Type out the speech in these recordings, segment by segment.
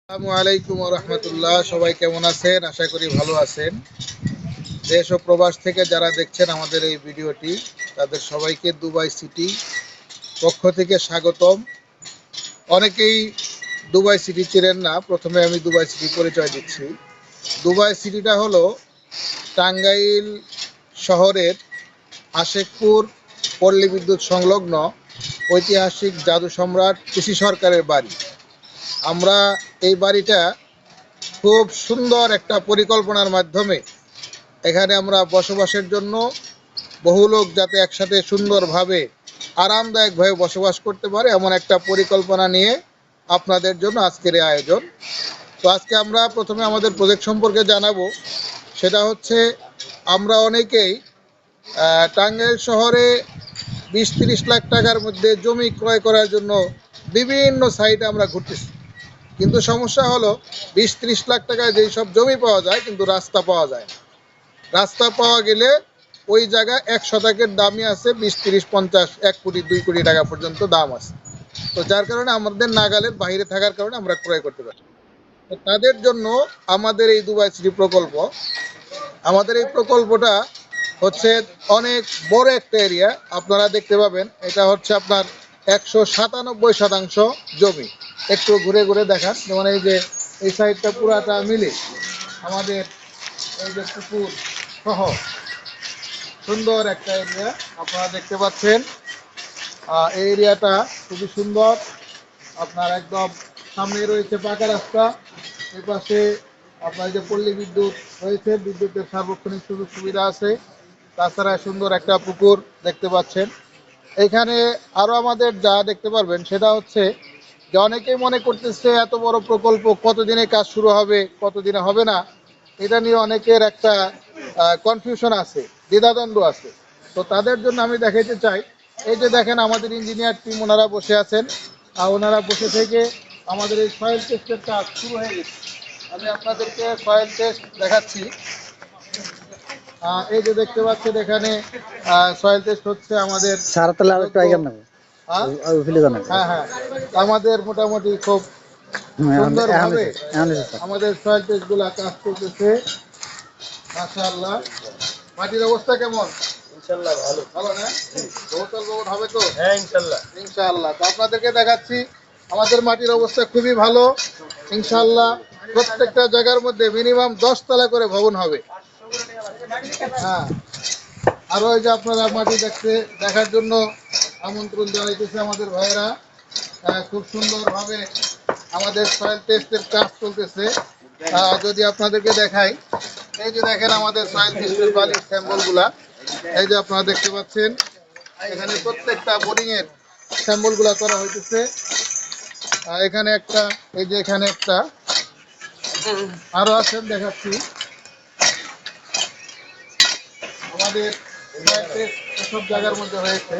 আসসালামু আলাইকুম রহমতুল্লাহ। সবাই কেমন আছেন? আশা করি ভালো আছেন। দেশ ও প্রবাস থেকে যারা দেখছেন আমাদের এই ভিডিওটি, তাদের সবাইকে দুবাই সিটি পক্ষ থেকে স্বাগতম। অনেকেই দুবাই সিটি চেনেন না, প্রথমে আমি দুবাই সিটি পরিচয় দিচ্ছি। দুবাই সিটিটা হলো টাঙ্গাইল শহরের আশেকপুর পল্লী বিদ্যুৎ সংলগ্ন ঐতিহাসিক জাদু সম্রাট পিসি সরকারের বাড়ি। আমরা এই বাড়িটা খুব সুন্দর একটা পরিকল্পনার মাধ্যমে এখানে আমরা বসবাসের জন্য বহু লোক যাতে একসাথে সুন্দরভাবে আরামদায়কভাবে বসবাস করতে পারে এমন একটা পরিকল্পনা নিয়ে আপনাদের জন্য আজকের এই আয়োজন। তো আজকে আমরা প্রথমে আমাদের প্রজেক্ট সম্পর্কে জানাবো। সেটা হচ্ছে, আমরা অনেকেই টাঙ্গাইল শহরে 20-30 লাখ টাকার মধ্যে জমি ক্রয় করার জন্য বিভিন্ন সাইটে আমরা ঘুরতেছি, কিন্তু সমস্যা হলো 20-30 লাখ টাকায় যেই সব জমি পাওয়া যায় কিন্তু রাস্তা পাওয়া যায় না। রাস্তা পাওয়া গেলে ওই জায়গায় 1 শতকের দামই আছে 20-30-50 1 কোটি 2 কোটি টাকা পর্যন্ত দাম আছে। তো যার কারণে আমাদের নাগালের বাইরে থাকার কারণে আমরা ক্রয় করতে পারি। তো তাদের জন্য আমাদের এই দুবাই সিটি প্রকল্প, আমাদের এই প্রকল্পটা হচ্ছে অনেক বড় একটা এরিয়া। আপনারা দেখতে পাবেন এটা হচ্ছে আপনার 197% জমি। একটু ঘুরে ঘুরে দেখান, যেমন এই যে এই সাইডটা পুরাটা মিলে আমাদের এই যে পুকুর সহ সুন্দর একটা এরিয়া আপনারা দেখতে পাচ্ছেন। এই এরিয়াটা খুবই সুন্দর। আপনার একদম সামনে রয়েছে পাকা রাস্তা, এই পাশে আপনার যে পল্লী বিদ্যুৎ রয়েছে, বিদ্যুতের সার্বক্ষণিক সুযোগ সুবিধা আছে। তাছাড়া সুন্দর একটা পুকুর দেখতে পাচ্ছেন। এখানে আরও আমাদের যা দেখতে পারবেন সেটা হচ্ছে যে অনেকেই মনে করতেছে এত বড় প্রকল্প কতদিনে কাজ শুরু হবে, কতদিনে হবে না, এটা নিয়ে অনেকের একটা কনফিউশন আছে, দ্বিধাদ্বন্দ্ব আছে। তো তাদের জন্য আমি দেখাইতে চাই, এই যে দেখেন আমাদের ইঞ্জিনিয়ার টিম ওনারা বসে আছেন, আর ওনারা বসে থেকে আমাদের এই সয়েল টেস্টের কাজ শুরু হয়ে গেছে। আমি আপনাদেরকে সয়েল টেস্ট দেখাচ্ছি। এই যে দেখতে পাচ্ছেন এখানে সয়েল টেস্ট হচ্ছে আমাদের। হ্যাঁ হ্যাঁ, আমাদের মোটামুটি খুব সুন্দরভাবে আমাদের সয়েল টেস্ট গুলা কাজ করতেছে। মাশাআল্লাহ। মাটির অবস্থা কেমন? ইনশাআল্লাহ ভালো। ভালো না? বহুতল ভবন হবে তো? হ্যাঁ ইনশাআল্লাহ। ইনশাআল্লাহ। তো আপনাদেরকে দেখাচ্ছি আমাদের মাটির অবস্থা খুবই ভালো ইনশাআল্লাহ। প্রত্যেকটা জায়গার মধ্যে মিনিমাম 10 তলা করে ভবন হবে। হ্যাঁ, আরো এই যে আপনারা মাটি দেখার জন্য আমন্ত্রণ জানাইতেছে আমাদের ভাইয়েরা। খুব সুন্দরভাবে আমাদের সয়েল টেস্টের কাজ চলতেছে। যদি আপনাদেরকে দেখাই, এই যে দেখেন আমাদের সয়েল টেস্টের বালির স্যাম্পলগুলা, এই যে আপনারা দেখতে পাচ্ছেন এখানে প্রত্যেকটা বোরিং এর স্যাম্পলগুলা করা হইতেছে। এখানে একটা, এই যে এখানে একটা, আরো আছেন দেখাচ্ছি। আমাদের সব জায়গার মধ্যে হয়েছে।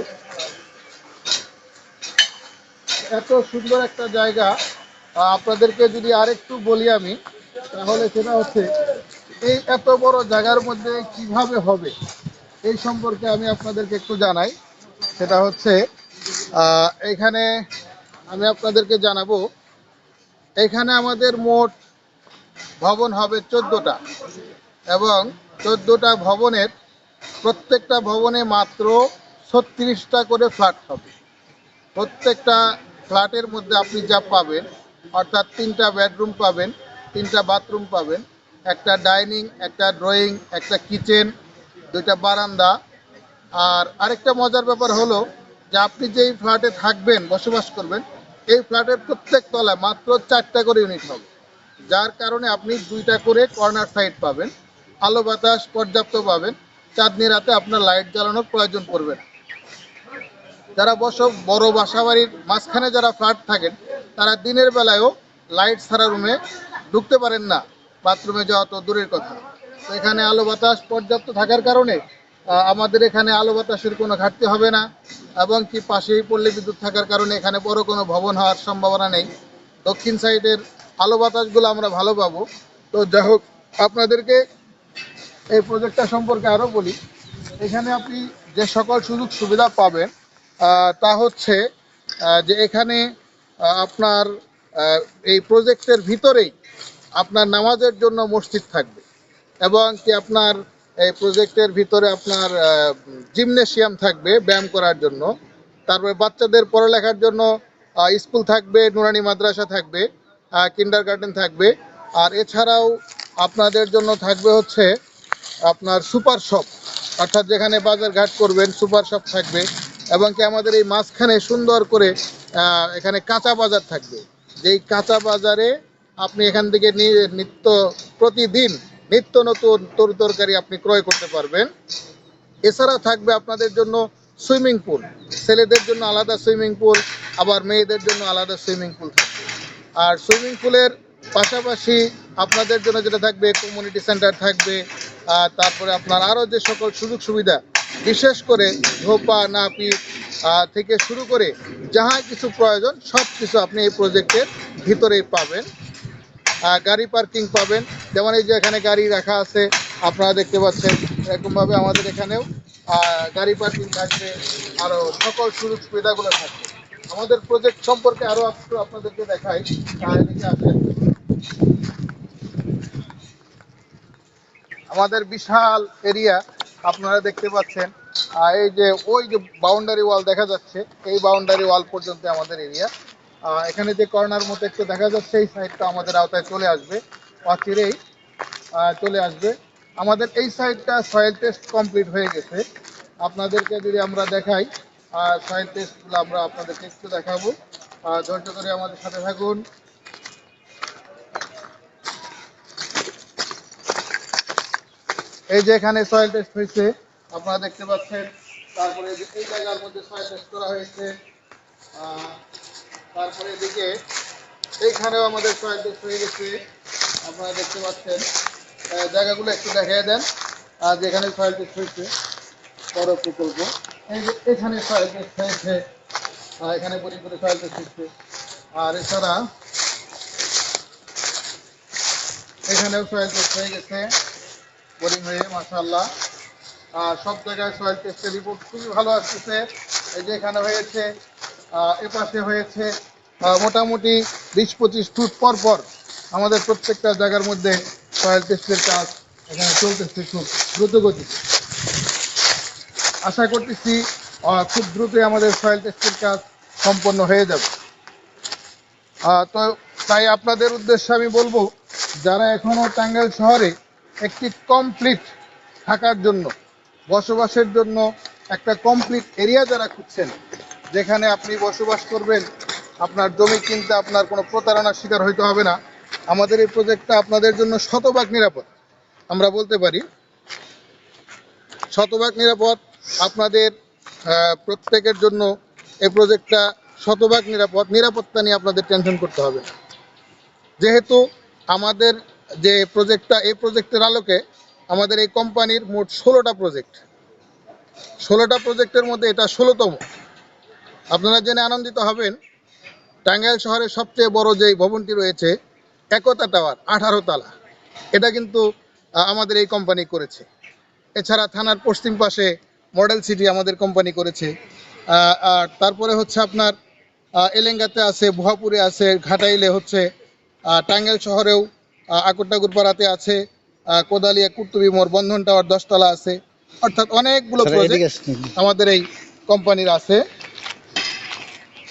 এত সুন্দর একটা জায়গা। আপনাদেরকে যদি আরেকটু বলি আমি, তাহলে সেটা হচ্ছে এই এত বড় জায়গার মধ্যে কিভাবে হবে এই সম্পর্কে আমি আপনাদেরকে একটু জানাই। সেটা হচ্ছে এখানে আমি আপনাদেরকে জানাবো, এখানে আমাদের মোট ভবন হবে 14টা, এবং 14টা ভবনের প্রত্যেকটা ভবনে মাত্র 36টা করে ফ্ল্যাট হবে। প্রত্যেকটা ফ্ল্যাটের মধ্যে আপনি যা পাবেন, অর্থাৎ 3টা বেডরুম পাবেন, 3টা বাথরুম পাবেন, একটা ডাইনিং, একটা ড্রয়িং, একটা কিচেন, 2টা বারান্দা। আর আরেকটা মজার ব্যাপার হলো যে আপনি যেই ফ্ল্যাটে থাকবেন, বসবাস করবেন, এই ফ্ল্যাটের প্রত্যেক তলায় মাত্র 4টা করে ইউনিট হবে, যার কারণে আপনি 2টা করে কর্নার সাইড পাবেন, আলো বাতাস পর্যাপ্ত পাবেন। চাঁদনি রাতে আপনার লাইট জ্বালানোর প্রয়োজন পড়বে না। যারা বড় বাসা বাড়ির মাঝখানে যারা ফ্ল্যাট থাকেন, তারা দিনের বেলায়ও লাইট ছাড়া রুমে ঢুকতে পারেন না, বাথরুমে যাওয়া তো দূরের কথা। তো এখানে আলো বাতাস পর্যাপ্ত থাকার কারণে আমাদের এখানে আলো বাতাসের কোনো ঘাটতি হবে না, এবং কি পাশেই পল্লী বিদ্যুৎ থাকার কারণে এখানে বড় কোনো ভবন হওয়ার সম্ভাবনা নেই। দক্ষিণ সাইডের আলো বাতাসগুলো আমরা ভালো পাবো। তো যাই হোক, আপনাদেরকে এই প্রজেক্টটা সম্পর্কে আরও বলি। এখানে আপনি যে সকল সুযোগ সুবিধা পাবেন তা হচ্ছে যে এখানে আপনার এই প্রজেক্টের ভিতরেই আপনার নামাজের জন্য মসজিদ থাকবে এবং কি আপনার এই প্রজেক্টের ভিতরে আপনার জিমনেশিয়াম থাকবে ব্যায়াম করার জন্য। তারপরে বাচ্চাদের পড়ালেখার জন্য স্কুল থাকবে, নুরানি মাদ্রাসা থাকবে, কিন্ডারগার্টেন থাকবে। আর এছাড়াও আপনাদের জন্য থাকবে হচ্ছে আপনার সুপার শপ, অর্থাৎ যেখানে বাজার ঘাট করবেন সুপার শপ থাকবে এবং কি আমাদের এই মাঝখানে সুন্দর করে এখানে কাঁচা বাজার থাকবে, যেই কাঁচা বাজারে আপনি এখান থেকে প্রতিদিন নিত্য নতুন তরকারি আপনি ক্রয় করতে পারবেন। এছাড়া থাকবে আপনাদের জন্য সুইমিং পুল, ছেলেদের জন্য আলাদা সুইমিং পুল, আবার মেয়েদের জন্য আলাদা সুইমিং পুল থাকবে। আর সুইমিং পুলের পাশাপাশি আপনাদের জন্য যেটা থাকবে কমিউনিটি সেন্টার থাকবে, তারপরে আপনার আরও যে সকল সুযোগ সুবিধা, বিশেষ করে ধোপা নাপিত থেকে শুরু করে যাহা কিছু প্রয়োজন সব কিছু আপনি এই প্রজেক্টের ভিতরেই পাবেন। গাড়ি পার্কিং পাবেন, যেমন এই যে এখানে গাড়ি রাখা আছে আপনারা দেখতে পাচ্ছেন, এরকমভাবে আমাদের এখানেও গাড়ি পার্কিং থাকবে, আরও সকল সুযোগ সুবিধাগুলো থাকবে। আমাদের প্রজেক্ট সম্পর্কে আরও একটু আপনাদেরকে দেখাই। এদিকে আসেন। আমাদের বিশাল এরিয়া আপনারা দেখতে পাচ্ছেন, এই যে ওই যে বাউন্ডারি ওয়াল দেখা যাচ্ছে, এই বাউন্ডারি ওয়াল পর্যন্ত আমাদের এরিয়া। এখানে যে কর্নার মতো একটু দেখা যাচ্ছে, এই সাইডটা আমাদের আওতায় চলে আসবে, অচিরেই চলে আসবে। আমাদের এই সাইডটা সয়েল টেস্ট কমপ্লিট হয়ে গেছে। আপনাদেরকে যদি আমরা দেখাই সয়েল টেস্টগুলো আমরা আপনাদেরকে একটু দেখাবো, ধৈর্য ধরে আমাদের সাথে থাকুন। এই যে এখানে সয়েল টেস্ট হয়েছে আপনারা দেখতে পাচ্ছেন, তারপরে এই জায়গার মধ্যে সয়েল টেস্ট করা হয়েছে, তারপরে এদিকে এইখানেও আমাদের সয়েল টেস্ট হয়ে গেছে আপনারা দেখতে পাচ্ছেন। জায়গাগুলো একটু দেখিয়ে দেন যেখানে সয়েল টেস্ট হয়েছে বড় প্রকল্প। এই যে এখানে সয়েল টেস্ট হয়েছে, এখানে পরিপুরে সয়েল টেস্ট হচ্ছে। আর এছাড়া এখানেও সয়েল টেস্ট হয়ে গেছে বোরিং হয়ে, মাশাআল্লাহ। সব জায়গায় সয়েল টেস্টের রিপোর্ট খুবই ভালো আসতেছে। এই যে এখানে হয়েছে, এপাশে হয়েছে, মোটামুটি 20-25 ফুট পর পর আমাদের প্রত্যেকটা জায়গার মধ্যে সয়েল টেস্টের কাজ এখানে চলতেছে খুব দ্রুত গতিতে। আশা করতেছি খুব দ্রুতই আমাদের সয়েল টেস্টের কাজ সম্পন্ন হয়ে যাবে। তো তাই আপনাদের উদ্দেশ্যে আমি বলবো, যারা এখনও টাঙ্গাইল শহরে একটি কমপ্লিট থাকার জন্য, বসবাসের জন্য একটা কমপ্লিট এরিয়া যারা খুঁজছেন, যেখানে আপনি বসবাস করবেন, আপনার জমি কিনতে আপনার কোনো প্রতারণার শিকার হইতে হবে না, আমাদের এই প্রজেক্টটা আপনাদের জন্য শতভাগ নিরাপদ। আমরা বলতে পারি শতভাগ নিরাপদ। আপনাদের প্রত্যেকের জন্য এই প্রজেক্টটা শতভাগ নিরাপদ। নিরাপত্তা নিয়ে আপনাদের টেনশন করতে হবে না, যেহেতু আমাদের যে প্রজেক্টটা, এই প্রজেক্টের আলোকে আমাদের এই কোম্পানির মোট 16টা প্রজেক্ট, 16টা প্রজেক্টের মধ্যে এটা 16তম। আপনারা জেনে আনন্দিত হবেন, টাঙ্গাইল শহরের সবচেয়ে বড় যে ভবনটি রয়েছে একতা টাওয়ার 18 তলা, এটা কিন্তু আমাদের এই কোম্পানি করেছে। এছাড়া থানার পশ্চিম পাশে মডেল সিটি আমাদের কোম্পানি করেছে। আর তারপরে হচ্ছে আপনার এলেঙ্গাতে আছে, ভুয়াপুরে আছে, ঘাটাইলে হচ্ছে, টাঙ্গাইল শহরেও আকরটাগুরপাড়াতে আছে, কোদালিয়া কুর্তুবি মোড় বন্ধন টাওয়ার 10 তলা আছে। অর্থাৎ অনেকগুলো প্রজেক্ট আমাদের এই কোম্পানির আছে।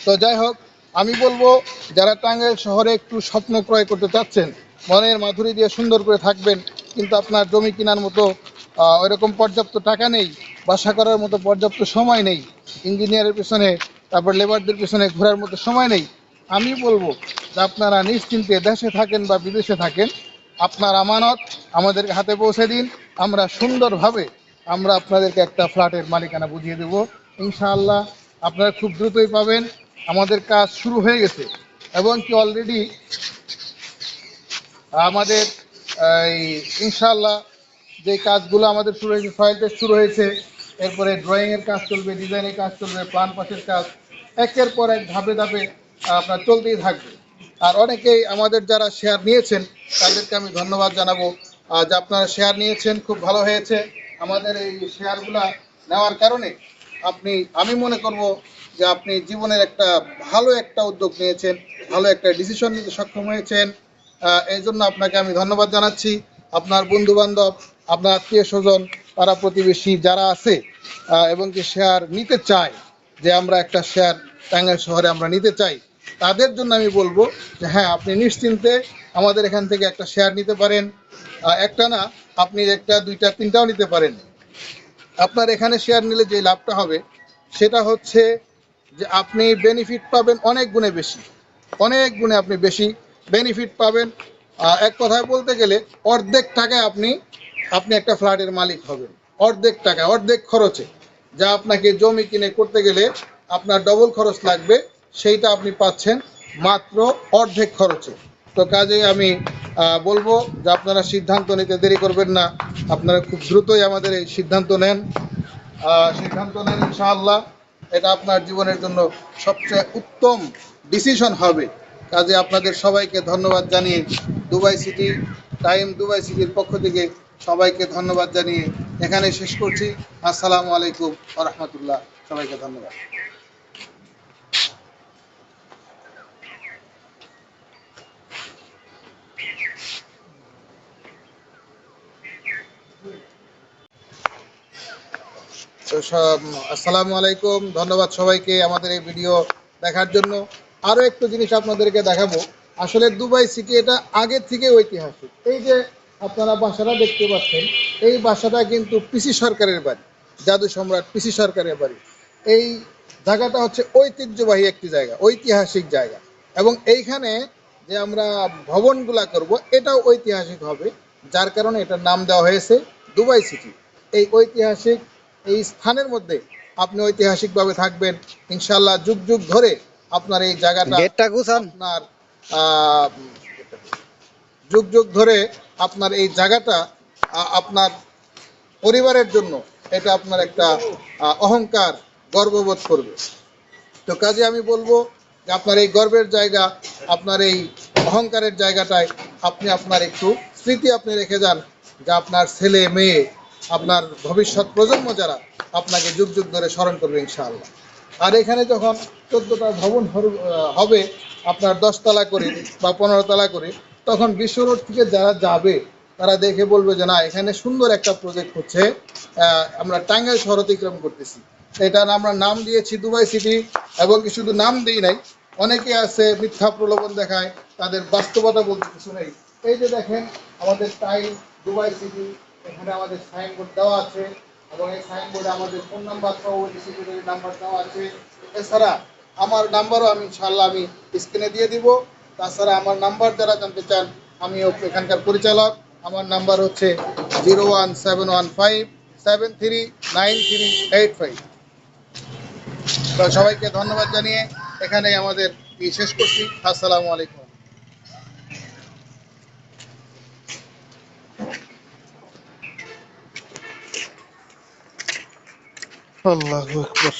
তো যাই হোক, আমি বলবো যারা টাঙ্গাইল শহরে একটু স্বপ্ন ক্রয় করতে চাচ্ছেন, মনের মাধুরী দিয়ে সুন্দর করে থাকবেন, কিন্তু আপনার জমি কেনার মতো ওইরকম পর্যাপ্ত টাকা নেই, বাসা করার মতো পর্যাপ্ত সময় নেই, ইঞ্জিনিয়ারের পেছনে তারপর লেবারদের পেছনে ঘোরার মতো সময় নেই, আমি বলবো যে আপনারা নিশ্চিন্তে দেশে থাকেন বা বিদেশে থাকেন, আপনার আমানত আমাদের হাতে পৌঁছে দিন। আমরা সুন্দরভাবে আমরা আপনাদেরকে একটা ফ্ল্যাটের মালিকানা বুঝিয়ে দেব ইনশাআল্লাহ। আপনারা খুব দ্রুতই পাবেন। আমাদের কাজ শুরু হয়ে গেছে এবং কি অলরেডি আমাদের এই ইনশাআল্লাহ যে কাজগুলো আমাদের শুরু হয়েছে, সয়েল টেস্ট শুরু হয়েছে, এরপরে ড্রয়িংয়ের কাজ চলবে, ডিজাইনের কাজ চলবে, প্ল্যান পাসের কাজ একের পর এক ধাপে ধাপে আপনার চলতেই থাকবে। আর অনেকেই আমাদের যারা শেয়ার নিয়েছেন তাদেরকে আমি ধন্যবাদ জানাবো যে আপনারা শেয়ার নিয়েছেন, খুব ভালো হয়েছে। আমাদের এই শেয়ারগুলা নেওয়ার কারণে আমি মনে করব যে আপনি জীবনের একটা ভালো একটা উদ্যোগ নিয়েছেন, ভালো একটা ডিসিশন নিতে সক্ষম হয়েছেন। এই জন্য আপনাকে আমি ধন্যবাদ জানাচ্ছি। আপনার বন্ধু বান্ধব, আপনার আত্মীয় স্বজন, পাড়া প্রতিবেশী যারা আছে এবং কি শেয়ার নিতে চায়, যে আমরা একটা শেয়ার টাঙ্গাইল শহরে আমরা নিতে চাই, তাদের জন্য আমি বলবো যে হ্যাঁ, আপনি নিশ্চিন্তে আমাদের এখান থেকে একটা শেয়ার নিতে পারেন। একটা না, আপনি একটা, দুইটা, তিনটাও নিতে পারেন। আপনার এখানে শেয়ার নিলে যে লাভটা হবে সেটা হচ্ছে যে আপনি বেনিফিট পাবেন অনেক গুণে বেশি, অনেক গুণে আপনি বেশি বেনিফিট পাবেন। এক কথায় বলতে গেলে অর্ধেক টাকায় আপনি আপনি একটা ফ্ল্যাটের মালিক হবেন, অর্ধেক টাকায়, অর্ধেক খরচে। যা আপনাকে জমি কিনে করতে গেলে আপনার ডবল খরচ লাগবে, সেইটা আপনি পাচ্ছেন মাত্র অর্ধেক খরচে। তো কাজে আমি বলবো যে আপনারা সিদ্ধান্ত নিতে দেরি করবেন না, আপনারা খুব দ্রুতই আমাদের এই সিদ্ধান্ত নেন, ইনশাআল্লাহ। এটা আপনার জীবনের জন্য সবচেয়ে উত্তম ডিসিশন হবে। কাজে আপনাদের সবাইকে ধন্যবাদ জানিয়ে দুবাই সিটি টাইম দুবাই সিটির পক্ষ থেকে সবাইকে ধন্যবাদ জানিয়ে এখানে শেষ করছি। আসসালামু আলাইকুম ওয়া রাহমাতুল্লাহ। সবাইকে ধন্যবাদ। তো আসসালামু আলাইকুম, ধন্যবাদ সবাইকে আমাদের এই ভিডিও দেখার জন্য। আরও একটু জিনিস আপনাদেরকে দেখাবো। আসলে দুবাই সিটি এটা আগের থেকে ঐতিহাসিক। এই যে আপনারা বাসাটা দেখতে পাচ্ছেন, এই বাসাটা কিন্তু পিসি সরকারের বাড়ি, জাদু সম্রাট পিসি সরকারের বাড়ি। এই জায়গাটা হচ্ছে ঐতিহ্যবাহী একটি জায়গা, ঐতিহাসিক জায়গা। এবং এইখানে যে আমরা ভবনগুলা করব, এটাও ঐতিহাসিক হবে, যার কারণে এটার নাম দেওয়া হয়েছে দুবাই সিটি। এই ঐতিহাসিক এই স্থানের মধ্যে আপনি ঐতিহাসিকভাবে থাকবেন ইনশাল্লাহ। যুগ যুগ ধরে আপনার এই জায়গাটা আপনার যুগ যুগ ধরে আপনার এই জায়গাটা আপনার পরিবারের জন্য এটা আপনার একটা অহংকার, গর্ববোধ করবে। তো কাজে আমি বলবো যে আপনার এই গর্বের জায়গা, আপনার এই অহংকারের জায়গাটায় আপনি আপনার একটু স্মৃতি আপনি রেখে যান, যা আপনার ছেলে মেয়ে, আপনার ভবিষ্যৎ প্রজন্ম যারা আপনাকে যুগ যুগ ধরে স্মরণ করবে ইনশাআল্লাহ। আর এখানে যখন 14টা ভবন হবে, আপনার 10 তলা করে বা 15 তলা করে, তখন বিশ্ব রোড থেকে যারা যাবে তারা দেখে বলবে যে না, এখানে সুন্দর একটা প্রজেক্ট হচ্ছে, আমরা টাঙ্গাইল শহর অতিক্রম করতেছি। এটা আমরা নাম দিয়েছি দুবাই সিটি। এবং কি শুধু নাম দিই নাই, অনেকে আছে মিথ্যা প্রলোভন দেখায়, তাদের বাস্তবতা বলতে কিছু নেই। এই যে দেখেন আমাদের টাইম দুবাই সিটি, এখানে আমাদের সাইনবোর্ড দেওয়া আছে এবং এই সাইনবোর্ডে আমাদের ফোন নাম্বার সহ সেক্রেটারি নাম্বার দেওয়া আছে। এছাড়া আমার নাম্বারও আমি ইনশাআল্লাহ আমি স্ক্রিনে দিয়ে দিব। তাছাড়া আমার নাম্বার যারা জানতে চান, আমি এখানকার পরিচালক। আমার নাম্বার হচ্ছে 01715739385। তো সবাইকে ধন্যবাদ জানিয়ে এখানেই আমাদের শেষ করছি। আসসালামু আলাইকুম। আল্লাহু আকবার।